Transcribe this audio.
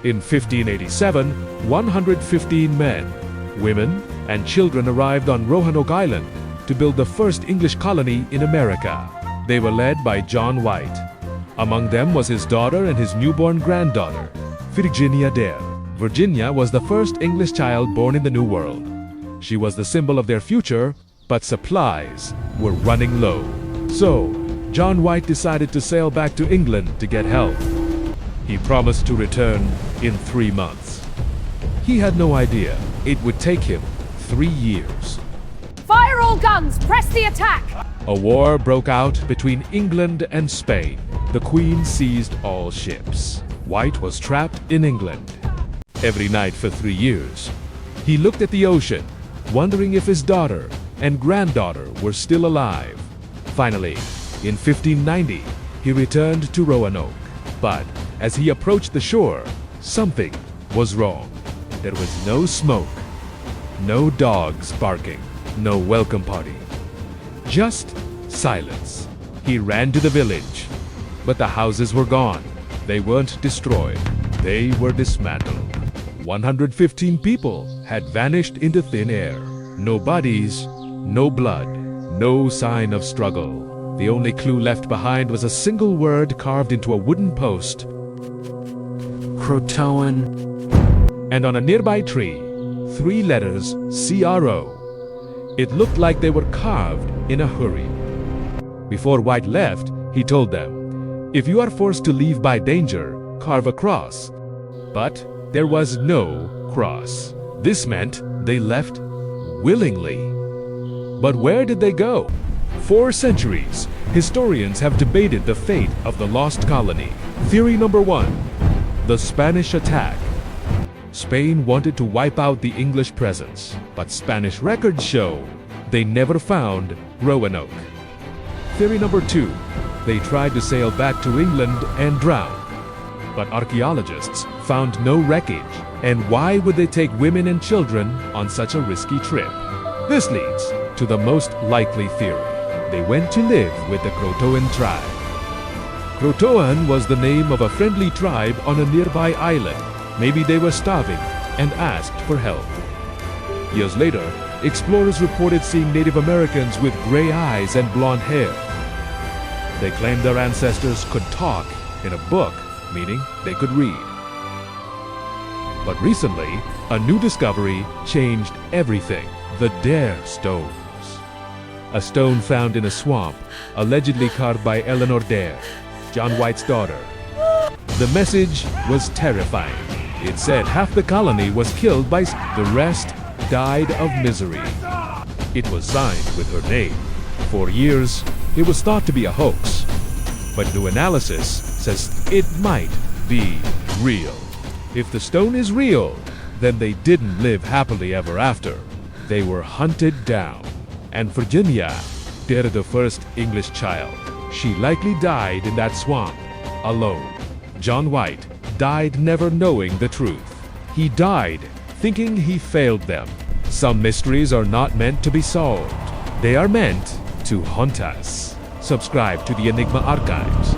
In 1587, 115 men, women, and children arrived on Roanoke Island to build the first English colony in America. They were led by John White. Among them was his daughter and his newborn granddaughter, Virginia Dare. Virginia was the first English child born in the New World. She was the symbol of their future, but supplies were running low. So, John White decided to sail back to England to get help. He promised to return in 3 months. He had no idea it would take him 3 years. Fire all guns! Press the attack! A war broke out between England and Spain. The Queen seized all ships. White was trapped in England. Every night for 3 years, he looked at the ocean, wondering if his daughter and granddaughter were still alive. Finally, in 1590, he returned to Roanoke. But as he approached the shore, something was wrong. There was no smoke, no dogs barking, no welcome party. Just silence. He ran to the village, but the houses were gone. They weren't destroyed. They were dismantled. 115 people had vanished into thin air. No bodies, no blood, no sign of struggle. The only clue left behind was a single word carved into a wooden post. Croatoan. And on a nearby tree, 3 letters, CRO. It looked like they were carved in a hurry. Before White left, he told them, "If you are forced to leave by danger, carve a cross." But there was no cross. This meant they left willingly. But where did they go? 4 centuries, historians have debated the fate of the lost colony. Theory number 1, the Spanish attack. Spain wanted to wipe out the English presence, but Spanish records show they never found Roanoke. Theory number 2, they tried to sail back to England and drowned. But archaeologists found no wreckage, and why would they take women and children on such a risky trip? This leads to the most likely theory. They went to live with the Croatoan Tribe. Croatoan was the name of a friendly tribe on a nearby island. Maybe they were starving and asked for help. Years later, explorers reported seeing Native Americans with gray eyes and blonde hair. They claimed their ancestors could talk in a book, meaning they could read. But recently, a new discovery changed everything. The Dare Stones. A stone found in a swamp, allegedly carved by Eleanor Dare, John White's daughter. The message was terrifying. It said half the colony was killed by the rest died of misery. It was signed with her name. For years, it was thought to be a hoax. But new analysis says it might be real. If the stone is real, then they didn't live happily ever after. They were hunted down. And Virginia, Dare, the first English child, she likely died in that swamp, alone. John White died never knowing the truth. He died thinking he failed them. Some mysteries are not meant to be solved. They are meant to haunt us. Subscribe to the Enigma Archives.